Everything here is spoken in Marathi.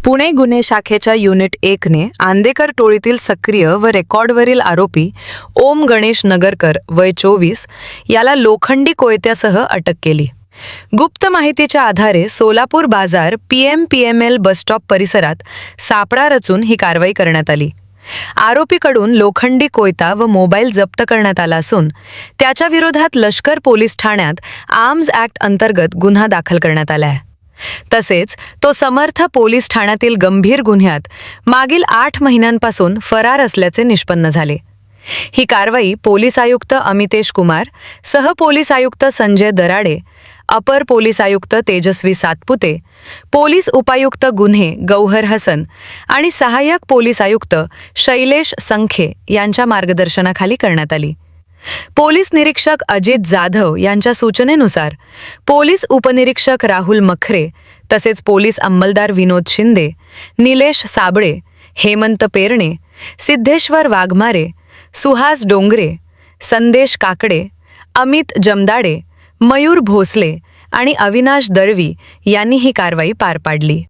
पुणे गुन्हे शाखेच्या युनिट 1ने आंदेकर टोळीतील सक्रिय व रेकॉर्डवरील आरोपी ओम गणेश नगरकर वय 24 याला लोखंडी कोयत्यासह अटक केली. गुप्त माहितीच्या आधारे सोलापूर बाजार PMPML बसस्टॉप परिसरात सापळा रचून ही कारवाई करण्यात आली. आरोपीकडून लोखंडी कोयता व मोबाईल जप्त करण्यात आला असून त्याच्या विरोधात लष्कर पोलीस ठाण्यात आर्म्स ॲक्ट अंतर्गत गुन्हा दाखल करण्यात आला आहे. तसेच तो समर्थ पोलीस ठाण्यातील गंभीर गुन्ह्यात मागील 8 महिन्यांपासून फरार असल्याचे निष्पन्न झाले. ही कारवाई पोलीस आयुक्त अमितेश कुमार, सहपोलीस आयुक्त संजय दराडे, अपर पोलीस आयुक्त तेजस्वी सातपुते, पोलीस उपायुक्त गुन्हे गौहर हसन आणि सहाय्यक पोलीस आयुक्त शैलेश संखे यांच्या मार्गदर्शनाखाली करण्यात आली. पोलीस निरीक्षक अजित जाधव यांच्या सूचनेनुसार पोलीस उपनिरीक्षक राहुल मखरे तसेच पोलीस अंमलदार विनोद शिंदे, निलेश साबळे, हेमंत पेरणे, सिद्धेश्वर वाघमारे, सुहास डोंगरे, संदेश काकडे, अमित जमदाडे, मयूर भोसले आणि अविनाश दळवी यांनी ही कारवाई पार पाडली.